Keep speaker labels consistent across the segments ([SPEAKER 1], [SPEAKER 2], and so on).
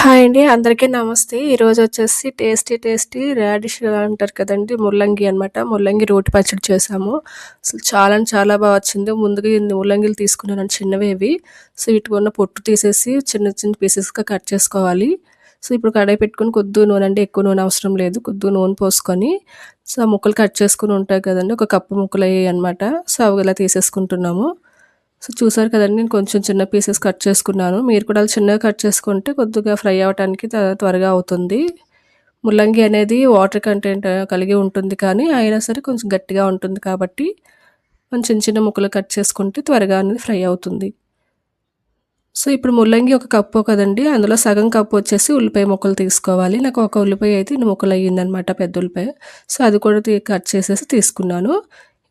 [SPEAKER 1] Hi అండి. అందరికీ నమస్తే. ఈరోజొచ్చేసి టేస్టీ రాడిష్ అంటారు కదండీ! ముల్లంగి అనమాట. ముల్లంగి రోటి పచ్చడి చేశాము. అసలు చాలా అంటే చాలా వచ్చింది. ముందుగా ఇన్ని ముల్లంగిలు తీసుకున్నానండి చిన్నవే ఇవి. సో, వీటికున్న పొట్టు తీసేసి చిన్న పీసెస్‌గా కట్ చేసుకోవాలి. సో, ఇప్పుడు కడాయి పెట్టుకొని కొద్దిగా నూనె అంటే ఎక్కువ నూనె అవసరం లేదు. కొద్దిగా నూనె పోసుకొని సో, ఆ ముక్కలు కట్ చేసుకొని ఉంటాయి కదండీ! ఒక కప్పు ముక్కలయ్యాయనమాట. సో, అవి ఇలా తీసేసుకుంటున్నాము. సో, చూసారు కదండీ! నేను కొంచెం చిన్న పీసెస్ కట్ చేసుకున్నాను. మీరు కూడా అలా చిన్నగా కట్ చేసుకుంటే కొద్దిగా ఫ్రై అవ్వటానికి త్వరగా అవుతుంది. ముల్లంగి అనేది వాటర్ కంటెంట్ కలిగి ఉంటుంది కానీ, అయినా సరే కొంచెం గట్టిగా ఉంటుంది కాబట్టి, మనం చిన్న ముక్కలు కట్ చేసుకుంటే త్వరగా అనేది ఫ్రై అవుతుంది. సో, ఇప్పుడు ముల్లంగి ఒక కప్పు కదండీ! అందులో సగం కప్పు వచ్చేసి ఉల్లిపాయ ముక్కలు తీసుకోవాలి. నాకు ఒక ఉల్లిపాయ అయితే ఇన్ని ముక్కలు అయ్యిందనమాట, పెద్ద ఉల్లిపాయ. సో, అది కూడా కట్ చేసేసి తీసుకున్నాను.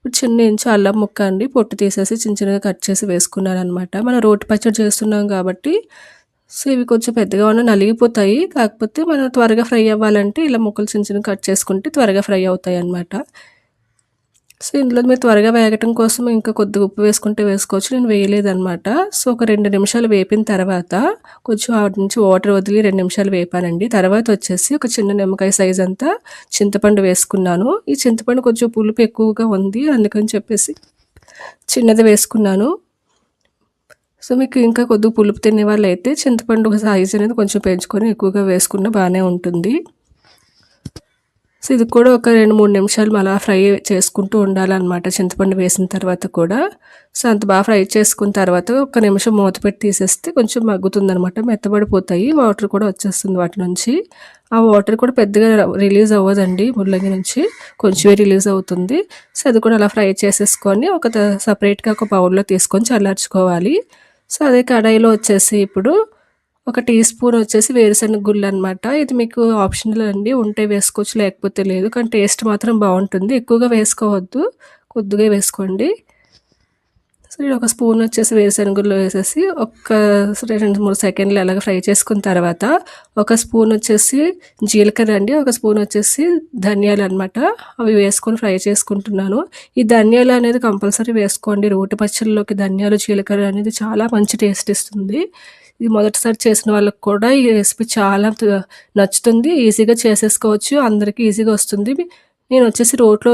[SPEAKER 1] ఇప్పుడు చిన్న ఇంచు అల్లం ముక్క అండి, పొట్టు తీసేసి చిన్నగా కట్ చేసి వేసుకున్నాననమాట. మనం రోటి పచ్చడి చేస్తున్నాం కాబట్టి సో, ఇవి కొంచెం పెద్దగా ఉన్న నలిగిపోతాయి. కాకపోతే మనం త్వరగా ఫ్రై అవ్వాలంటే ఇలా ముక్కలు చిన్నగా కట్ చేసుకుంటే త్వరగా ఫ్రై అవుతాయన్నమాట. సో, ఇందులో మీరు త్వరగా వేగటం కోసం ఇంకా కొద్దిగా ఉప్పు వేసుకుంటే వేసుకోవచ్చు. నేను వేయలేదనమాట. సో, ఒక 2 నిమిషాలు వేపిన తర్వాత కొంచెం వాటి నుంచి వాటర్ వదిలి 2 నిమిషాలు వేపానండి. తర్వాత వచ్చేసి ఒక చిన్న నిమ్మకాయ సైజ్ అంతా చింతపండు వేసుకున్నాను. ఈ చింతపండు కొంచెం పులుపు ఎక్కువగా ఉంది. అందుకని చెప్పేసి చిన్నది వేసుకున్నాను. సో, మీకు ఇంకా కొద్దిగా పులుపు తినేవాళ్ళైతే చింతపండు సైజ్ అనేది కొంచెం పెంచుకొని ఎక్కువగా వేసుకున్నా బాగానే ఉంటుంది. సో, ఇది కూడా ఒక 2, 3 నిమిషాలు అలా ఫ్రై చేసుకుంటూ ఉండాలన్నమాట, చింతపండు వేసిన తర్వాత కూడా. సో, అంత బాగా ఫ్రై చేసుకున్న తర్వాత ఒక నిమిషం మూత పెట్టి తీసేస్తే కొంచెం మగ్గుతుందనమాట. మెత్తబడిపోతాయి. వాటర్ కూడా వచ్చేస్తుంది వాటి నుంచి. ఆ వాటర్ కూడా పెద్దగా రిలీజ్ అవ్వదండి ముల్లంగి నుంచి. కొంచెమే రిలీజ్ అవుతుంది. సో, అది కూడా అలా ఫ్రై చేసేసుకొని ఒక సపరేట్‌గా ఒక బౌల్‌లో తీసుకొని చల్లార్చుకోవాలి. సో, అదే కడాయిలో వచ్చేసి ఇప్పుడు ఒక టీ స్పూన్ వచ్చేసి వేరుశనగ గుళ్ళు అనమాట. ఇది మీకు ఆప్షనల్ అండి. ఉంటే వేసుకోవచ్చు, లేకపోతే లేదు. కానీ టేస్ట్ మాత్రం బాగుంటుంది. ఎక్కువగా వేసుకోవద్దు, కొద్దిగా వేసుకోండి. సో, నేను ఒక స్పూన్ వచ్చేసి వేరుశనగ గుళ్ళు వేసేసి ఒక్క 2, 3 సెకండ్లు అలాగ ఫ్రై చేసుకున్న తర్వాత ఒక స్పూన్ వచ్చేసి జీలకర్ర అండి, ఒక స్పూన్ వచ్చేసి ధనియాలు అనమాట. అవి వేసుకొని ఫ్రై చేసుకుంటున్నాను. ఈ ధనియాలు అనేది కంపల్సరీ వేసుకోండి. రోటి పచ్చళ్ళలోకి ధనియాలు, జీలకర్ర అనేది చాలా మంచి టేస్ట్ ఇస్తుంది. ఇది మొదటిసారి చేసిన వాళ్ళకి కూడా ఈ రెసిపీ చాలా నచ్చుతుంది. ఈజీగా చేసేసుకోవచ్చు. అందరికీ ఈజీగా వస్తుంది. నేను వచ్చేసి రోట్లో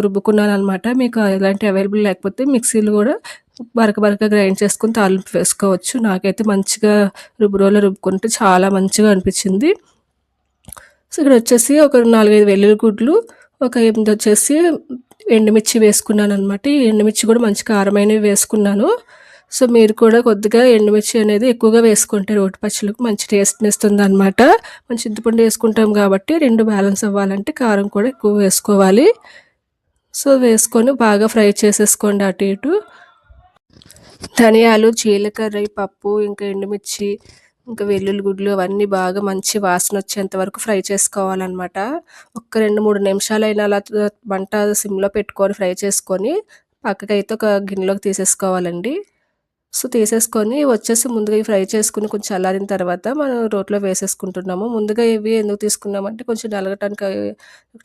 [SPEAKER 1] రుబ్బుకున్నాననమాట. మీకు ఎలాంటి అవైలబుల్ లేకపోతే మిక్సీలో కూడా బరకగా గ్రైండ్ చేసుకొని తాలింపు వేసుకోవచ్చు. నాకైతే మంచిగా రోల్లో రుబ్బుకుంటే చాలా మంచిగా అనిపించింది. సో, ఇక్కడ వచ్చేసి ఒక 4, 5 వెల్లుల్లి గుడ్లు, ఒక 8 వచ్చేసి ఎండుమిర్చి వేసుకున్నాననమాట. ఈ ఎండుమిర్చి కూడా మంచి కారమైనవి వేసుకున్నాను. సో, మీరు కూడా కొద్దిగా ఎండుమిర్చి అనేది ఎక్కువగా వేసుకుంటే రోటి పచ్చళ్ళకి మంచి టేస్ట్‌ని ఇస్తుందనమాట. మనం చింతపండు వేసుకుంటాం కాబట్టి 2 బ్యాలెన్స్ అవ్వాలంటే కారం కూడా ఎక్కువ వేసుకోవాలి. సో, వేసుకొని బాగా ఫ్రై చేసేసుకోండి అటు ఇటు. ధనియాలు, జీలకర్ర, పప్పు, ఇంకా ఎండుమిర్చి, ఇంకా వెల్లుల్లి గుడ్లు అవన్నీ బాగా మంచి వాసన వచ్చేంత వరకు ఫ్రై చేసుకోవాలన్నమాట. ఒక్క 2, 3 నిమిషాలైనా అలా మంట సిమ్‌లో పెట్టుకొని ఫ్రై చేసుకొని పక్కకైతే ఒక గిన్నెలోకి తీసేసుకోవాలండి. సో, తీసేసుకొని వచ్చేసి ముందుగా ఇవి ఫ్రై చేసుకొని కొంచెం చల్లారిన తర్వాత మనం రోట్లో వేసేసుకుంటున్నాము. ముందుగా ఇవి ఎందుకు తీసుకున్నామంటే కొంచెం నలగటానికి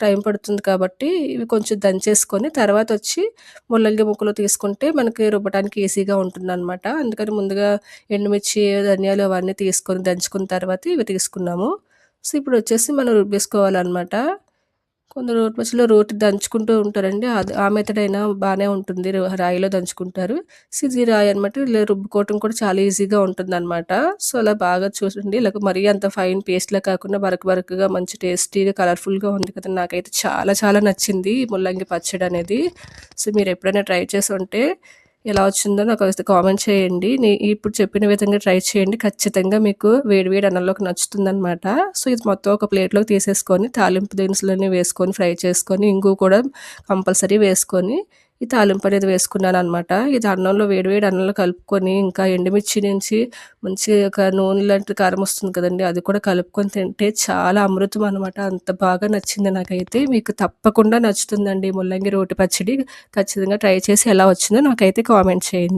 [SPEAKER 1] టైం పడుతుంది కాబట్టి ఇవి కొంచెం దంచేసుకొని తర్వాత వచ్చి ముల్లంగి ముక్కలు తీసుకుంటే మనకి రుబ్బటానికి ఈజీగా ఉంటుందన్నమాట. అందుకని ముందుగా ఎండుమిర్చి, ధనియాలు అవన్నీ తీసుకొని దంచుకున్న తర్వాత ఇవి తీసుకున్నాము. సో, ఇప్పుడు వచ్చేసి మనం రుబ్బేసుకోవాలన్నమాట. కొందరు రోటి పచ్చడిలో రోటి దంచుకుంటూ ఉంటారండి. అది ఆ మెథడ్ అయినా బాగానే ఉంటుంది. రాయిలో దంచుకుంటారు. సో, ఇది రాయి అనమాట. ఇలా రుబ్బుకోవటం కూడా చాలా ఈజీగా ఉంటుందనమాట. సో, అలా బాగా చూడండి. ఇలాగ మరీ అంత ఫైన్ పేస్ట్‌లా కాకుండా బరకగా మంచి టేస్టీగా, కలర్‌ఫుల్‌గా ఉంది కదా! నాకైతే చాలా నచ్చింది ఈ ముల్లంగి పచ్చడి అనేది. సో, మీరు ఎప్పుడైనా ట్రై చేసి ఉంటే ఎలా వచ్చిందో నాకు కామెంట్ చేయండి. ఇప్పుడు చెప్పిన విధంగా ట్రై చేయండి. ఖచ్చితంగా మీకు వేడి అన్నంలోకి నచ్చుతుందనమాట. సో, ఇది మొత్తం ఒక ప్లేట్‌లోకి తీసేసుకొని తాలింపు దినుసులన్నీ వేసుకొని ఫ్రై చేసుకొని, ఇంగువ కూడా కంపల్సరీ వేసుకొని ఈ తాలింపు అనేది వేసుకున్నాననమాట. ఇది అన్నంలో వేడి అన్నంలో కలుపుకొని ఇంకా ఎండుమిర్చి నుంచి మంచి ఒక నూనె లాంటి కారం వస్తుంది కదండీ! అది కూడా కలుపుకొని తింటే చాలా అమృతం అనమాట. అంత బాగా నచ్చింది నాకైతే. మీకు తప్పకుండా నచ్చుతుందండి ముల్లంగి రోటి పచ్చడి. ఖచ్చితంగా ట్రై చేసి ఎలా వచ్చిందో నాకైతే కామెంట్ చేయండి.